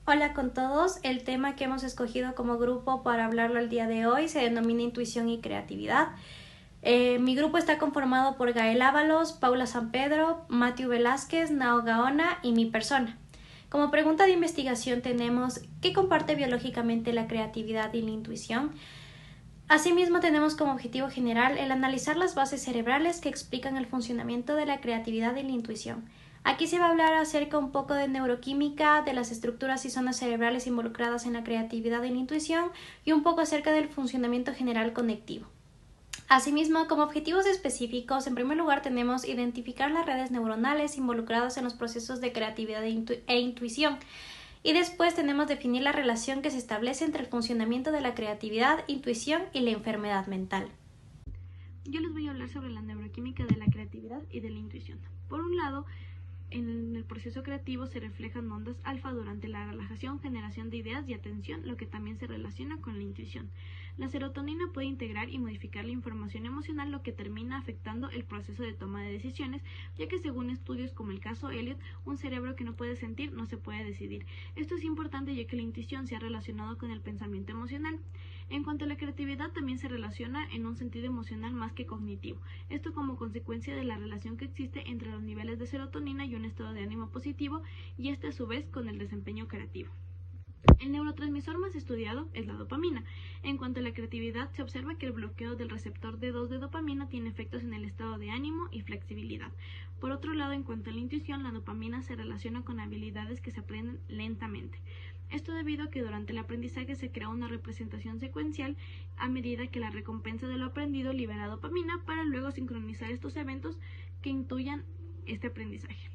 Hola con todos, el tema que hemos escogido como grupo para hablarlo el día de hoy se denomina intuición y creatividad. Mi grupo está conformado por Gael Ábalos, Paula San Pedro, Matthew Velázquez, Nao Gaona y mi persona. Como pregunta de investigación tenemos ¿qué comparte biológicamente la creatividad y la intuición? Asimismo tenemos como objetivo general el analizar las bases cerebrales que explican el funcionamiento de la creatividad y la intuición. Aquí se va a hablar acerca un poco de neuroquímica, de las estructuras y zonas cerebrales involucradas en la creatividad y la intuición y un poco acerca del funcionamiento general conectivo. Asimismo, como objetivos específicos, en primer lugar tenemos identificar las redes neuronales involucradas en los procesos de creatividad e intuición. Y después tenemos definir la relación que se establece entre el funcionamiento de la creatividad, intuición y la enfermedad mental. Yo les voy a hablar sobre la neuroquímica de la creatividad y de la intuición. Por un lado, en el proceso creativo se reflejan ondas alfa durante la relajación, generación de ideas y atención, lo que también se relaciona con la intuición. La serotonina puede integrar y modificar la información emocional, lo que termina afectando el proceso de toma de decisiones, ya que según estudios como el caso Elliot, un cerebro que no puede sentir no se puede decidir. Esto es importante ya que la intuición se ha relacionado con el pensamiento emocional. En cuanto a la creatividad, también se relaciona en un sentido emocional más que cognitivo. Esto como consecuencia de la relación que existe entre los niveles de serotonina y un estado de ánimo positivo, y este a su vez con el desempeño creativo. El neurotransmisor más estudiado es la dopamina. En cuanto a la creatividad, se observa que el bloqueo del receptor D2 de dopamina tiene efectos en el estado de ánimo y flexibilidad. Por otro lado, en cuanto a la intuición, la dopamina se relaciona con habilidades que se aprenden lentamente. Esto debido a que durante el aprendizaje se crea una representación secuencial a medida que la recompensa de lo aprendido libera dopamina para luego sincronizar estos eventos que intuyan este aprendizaje.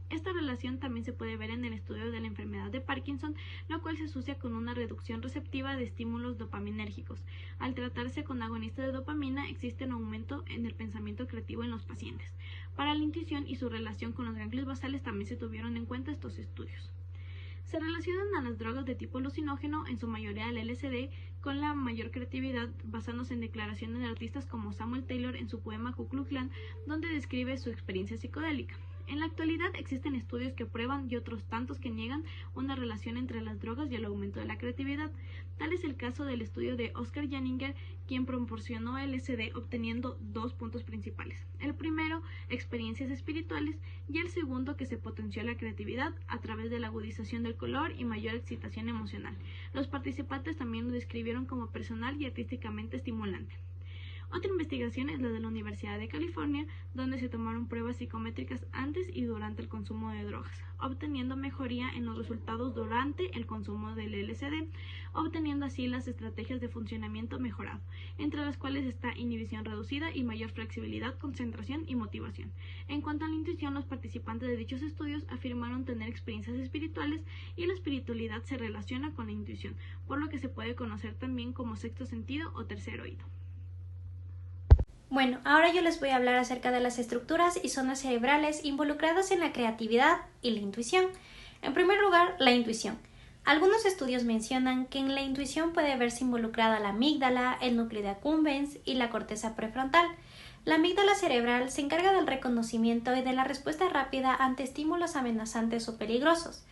Esta relación también se puede ver en el estudio de la enfermedad de Parkinson, lo cual se asocia con una reducción receptiva de estímulos dopaminérgicos. Al tratarse con agonistas de dopamina, existe un aumento en el pensamiento creativo en los pacientes. Para la intuición y su relación con los ganglios basales también se tuvieron en cuenta estos estudios. Se relacionan a las drogas de tipo alucinógeno, en su mayoría el LSD, con la mayor creatividad, basándose en declaraciones de artistas como Samuel Taylor en su poema Ku Klux Klan, donde describe su experiencia psicodélica. En la actualidad existen estudios que prueban y otros tantos que niegan una relación entre las drogas y el aumento de la creatividad. Tal es el caso del estudio de Oscar Janninger, quien proporcionó LSD obteniendo dos puntos principales. El primero, experiencias espirituales, y el segundo, que se potenció la creatividad a través de la agudización del color y mayor excitación emocional. Los participantes también lo describieron como personal y artísticamente estimulante. Otra investigación es la de la Universidad de California, donde se tomaron pruebas psicométricas antes y durante el consumo de drogas, obteniendo mejoría en los resultados durante el consumo del LSD, obteniendo así las estrategias de funcionamiento mejorado, entre las cuales está inhibición reducida y mayor flexibilidad, concentración y motivación. En cuanto a la intuición, los participantes de dichos estudios afirmaron tener experiencias espirituales y la espiritualidad se relaciona con la intuición, por lo que se puede conocer también como sexto sentido o tercer oído. Bueno, ahora yo les voy a hablar acerca de las estructuras y zonas cerebrales involucradas en la creatividad y la intuición. En primer lugar, la intuición. Algunos estudios mencionan que en la intuición puede verse involucrada la amígdala, el núcleo de accumbens y la corteza prefrontal. La amígdala cerebral se encarga del reconocimiento y de la respuesta rápida ante estímulos amenazantes o peligrosos.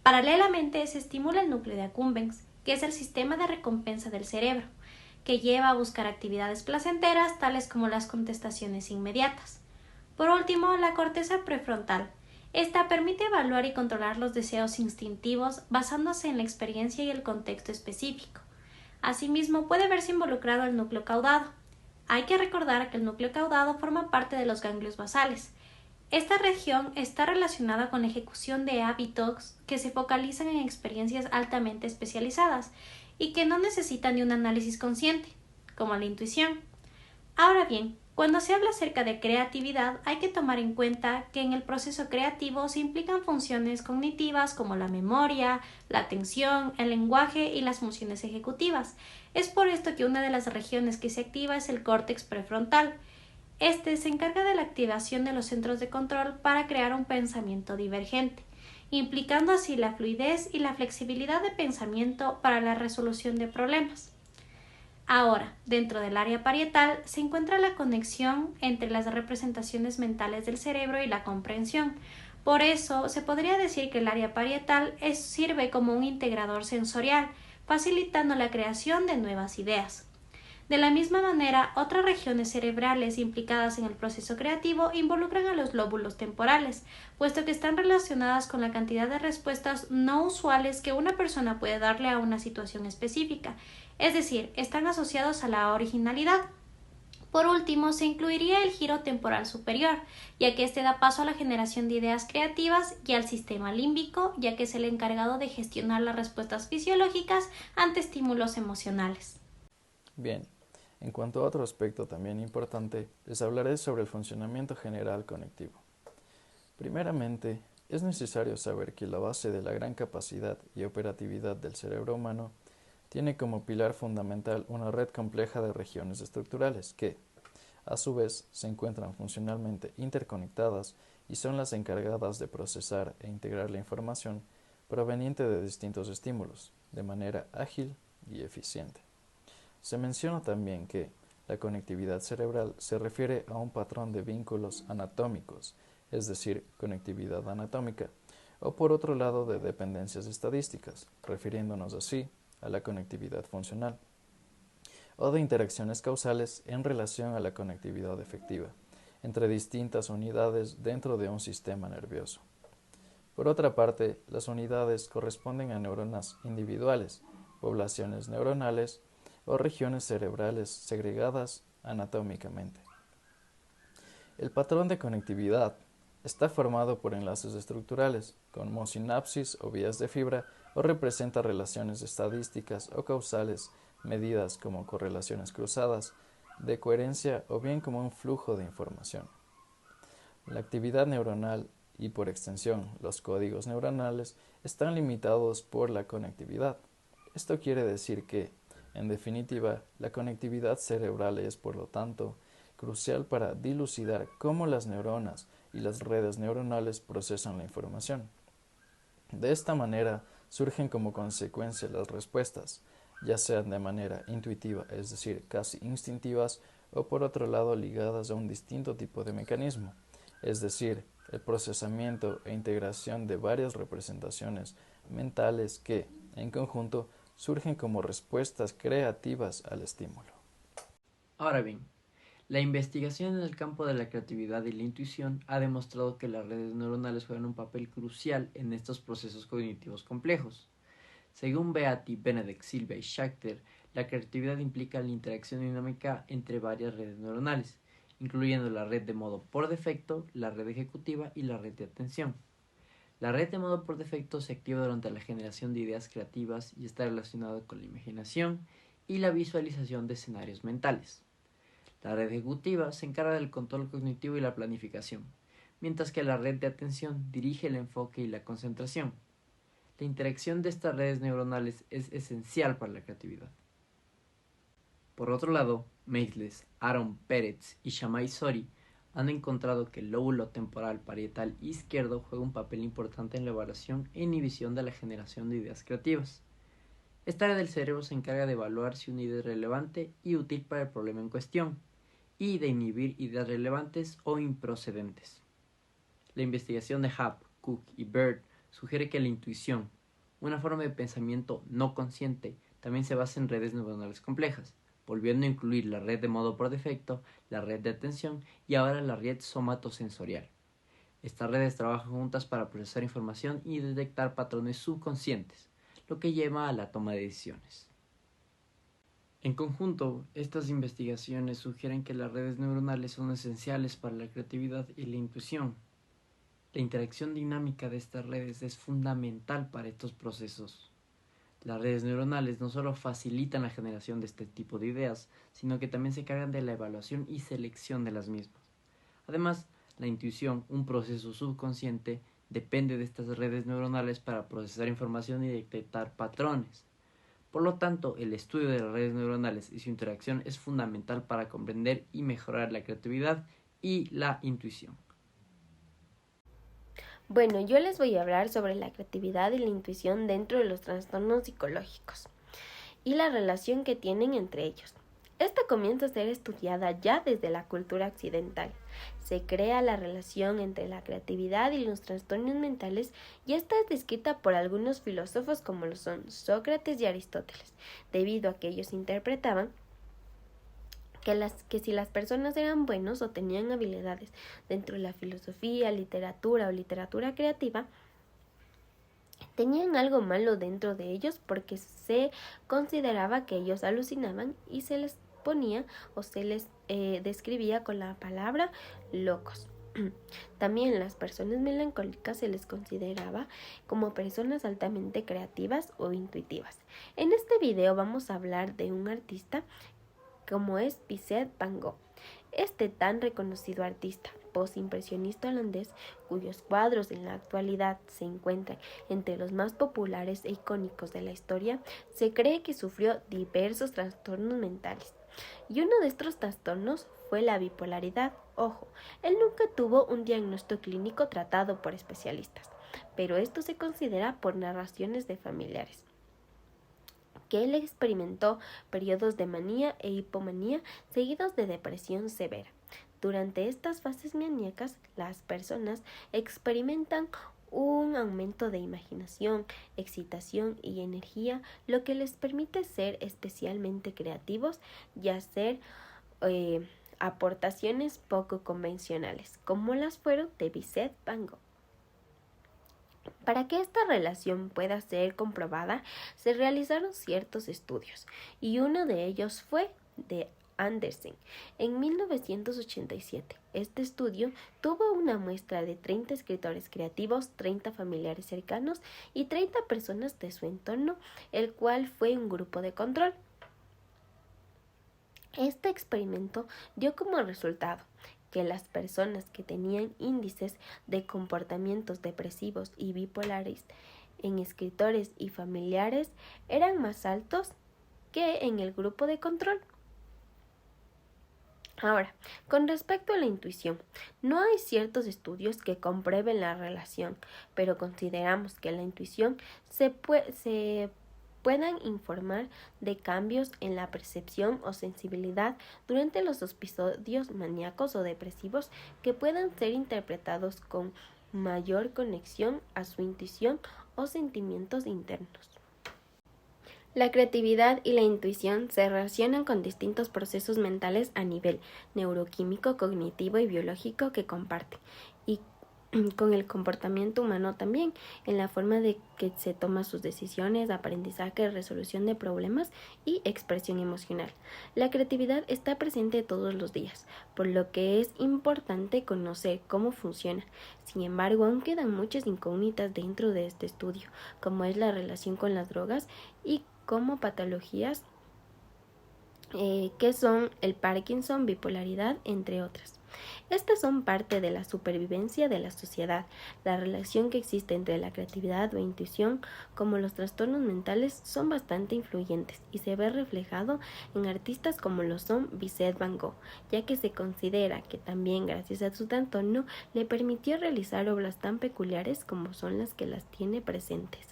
Paralelamente, se estimula el núcleo de accumbens, que es el sistema de recompensa del cerebro, que lleva a buscar actividades placenteras tales como las contestaciones inmediatas. Por último, la corteza prefrontal. Esta permite evaluar y controlar los deseos instintivos basándose en la experiencia y el contexto específico. Asimismo, puede verse involucrado el núcleo caudado. Hay que recordar que el núcleo caudado forma parte de los ganglios basales. Esta región está relacionada con la ejecución de hábitos que se focalizan en experiencias altamente especializadas y que no necesitan de un análisis consciente, como la intuición. Ahora bien, cuando se habla acerca de creatividad, hay que tomar en cuenta que en el proceso creativo se implican funciones cognitivas como la memoria, la atención, el lenguaje y las funciones ejecutivas. Es por esto que una de las regiones que se activa es el córtex prefrontal. Este se encarga de la activación de los centros de control para crear un pensamiento divergente, implicando así la fluidez y la flexibilidad de pensamiento para la resolución de problemas. Ahora, dentro del área parietal se encuentra la conexión entre las representaciones mentales del cerebro y la comprensión, Por eso, se podría decir que el área parietal sirve como un integrador sensorial, facilitando la creación de nuevas ideas. De la misma manera, otras regiones cerebrales implicadas en el proceso creativo involucran a los lóbulos temporales, puesto que están relacionadas con la cantidad de respuestas no usuales que una persona puede darle a una situación específica, es decir, están asociados a la originalidad. Por último, se incluiría el giro temporal superior, ya que este da paso a la generación de ideas creativas, y al sistema límbico, ya que es el encargado de gestionar las respuestas fisiológicas ante estímulos emocionales. Bien, en cuanto a otro aspecto también importante, les hablaré sobre el funcionamiento general conectivo. Primeramente, es necesario saber que la base de la gran capacidad y operatividad del cerebro humano tiene como pilar fundamental una red compleja de regiones estructurales que, a su vez, se encuentran funcionalmente interconectadas y son las encargadas de procesar e integrar la información proveniente de distintos estímulos, de manera ágil y eficiente. Se menciona también que la conectividad cerebral se refiere a un patrón de vínculos anatómicos, es decir, conectividad anatómica, o por otro lado de dependencias estadísticas, refiriéndonos así a la conectividad funcional, o de interacciones causales en relación a la conectividad efectiva, entre distintas unidades dentro de un sistema nervioso. Por otra parte, las unidades corresponden a neuronas individuales, poblaciones neuronales o regiones cerebrales segregadas anatómicamente. El patrón de conectividad está formado por enlaces estructurales, como sinapsis o vías de fibra, o representa relaciones estadísticas o causales medidas como correlaciones cruzadas, de coherencia o bien como un flujo de información. La actividad neuronal y, por extensión, los códigos neuronales están limitados por la conectividad. Esto quiere decir que, en definitiva, la conectividad cerebral es, por lo tanto, crucial para dilucidar cómo las neuronas y las redes neuronales procesan la información. De esta manera, surgen como consecuencia las respuestas, ya sean de manera intuitiva, es decir, casi instintivas, o por otro lado ligadas a un distinto tipo de mecanismo, es decir, el procesamiento e integración de varias representaciones mentales que, en conjunto, surgen como respuestas creativas al estímulo. Ahora bien, la investigación en el campo de la creatividad y la intuición ha demostrado que las redes neuronales juegan un papel crucial en estos procesos cognitivos complejos. Según Beatty, Benedek, Silva y Schachter, la creatividad implica la interacción dinámica entre varias redes neuronales, incluyendo la red de modo por defecto, la red ejecutiva y la red de atención. La red de modo por defecto se activa durante la generación de ideas creativas y está relacionada con la imaginación y la visualización de escenarios mentales. La red ejecutiva se encarga del control cognitivo y la planificación, mientras que la red de atención dirige el enfoque y la concentración. La interacción de estas redes neuronales es esencial para la creatividad. Por otro lado, Meisles, Aaron Pérez y Shamai Sori han encontrado que el lóbulo temporal parietal izquierdo juega un papel importante en la evaluación e inhibición de la generación de ideas creativas. Esta área del cerebro se encarga de evaluar si una idea es relevante y útil para el problema en cuestión, y de inhibir ideas relevantes o improcedentes. La investigación de Hub, Cook y Bird sugiere que la intuición, una forma de pensamiento no consciente, también se basa en redes neuronales complejas, volviendo a incluir la red de modo por defecto, la red de atención y ahora la red somatosensorial. Estas redes trabajan juntas para procesar información y detectar patrones subconscientes, lo que lleva a la toma de decisiones. En conjunto, estas investigaciones sugieren que las redes neuronales son esenciales para la creatividad y la intuición. La interacción dinámica de estas redes es fundamental para estos procesos. Las redes neuronales no solo facilitan la generación de este tipo de ideas, sino que también se encargan de la evaluación y selección de las mismas. Además, la intuición, un proceso subconsciente, depende de estas redes neuronales para procesar información y detectar patrones. Por lo tanto, el estudio de las redes neuronales y su interacción es fundamental para comprender y mejorar la creatividad y la intuición. Bueno, yo les voy a hablar sobre la creatividad y la intuición dentro de los trastornos psicológicos y la relación que tienen entre ellos. Esta comienza a ser estudiada ya desde la cultura occidental, Se crea la relación entre la creatividad y los trastornos mentales y esta es descrita por algunos filósofos como lo son Sócrates y Aristóteles, debido a que ellos interpretaban que si las personas eran buenos o tenían habilidades dentro de la filosofía, literatura o literatura creativa, tenían algo malo dentro de ellos porque se consideraba que ellos alucinaban y se les ponía o se les describía con la palabra locos. También las personas melancólicas se les consideraba como personas altamente creativas o intuitivas. En este video vamos a hablar de un artista como es Vincent van Gogh. Este tan reconocido artista postimpresionista holandés, cuyos cuadros en la actualidad se encuentran entre los más populares e icónicos de la historia, se cree que sufrió diversos trastornos mentales. Y uno de estos trastornos fue la bipolaridad. Ojo, él nunca tuvo un diagnóstico clínico tratado por especialistas, pero esto se considera por narraciones de familiares que él experimentó periodos de manía e hipomanía seguidos de depresión severa. Durante estas fases maníacas, las personas experimentan un aumento de imaginación, excitación y energía, lo que les permite ser especialmente creativos y hacer aportaciones poco convencionales, como las fueron de Vincent van Gogh. Para que esta relación pueda ser comprobada, se realizaron ciertos estudios, y uno de ellos fue de Andersen en 1987. Este estudio tuvo una muestra de 30 escritores creativos, 30 familiares cercanos y 30 personas de su entorno, el cual fue un grupo de control. Este experimento dio como resultado que las personas que tenían índices de comportamientos depresivos y bipolares en escritores y familiares eran más altos que en el grupo de control. Ahora, con respecto a la intuición, no hay ciertos estudios que comprueben la relación, pero consideramos que la intuición se puedan informar de cambios en la percepción o sensibilidad durante los episodios maníacos o depresivos que puedan ser interpretados con mayor conexión a su intuición o sentimientos internos. La creatividad y la intuición se relacionan con distintos procesos mentales a nivel neuroquímico, cognitivo y biológico que comparten, y con el comportamiento humano también, en la forma de que se toman sus decisiones, aprendizaje, resolución de problemas y expresión emocional. La creatividad está presente todos los días, por lo que es importante conocer cómo funciona. Sin embargo, aún quedan muchas incógnitas dentro de este estudio, como es la relación con las drogas y como patologías que son el Parkinson, bipolaridad, entre otras. Estas son parte de la supervivencia de la sociedad. La relación que existe entre la creatividad o intuición como los trastornos mentales son bastante influyentes y se ve reflejado en artistas como lo son Vincent van Gogh, ya que se considera que también gracias a su trastorno le permitió realizar obras tan peculiares como son las que las tiene presentes.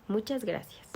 Muchas gracias.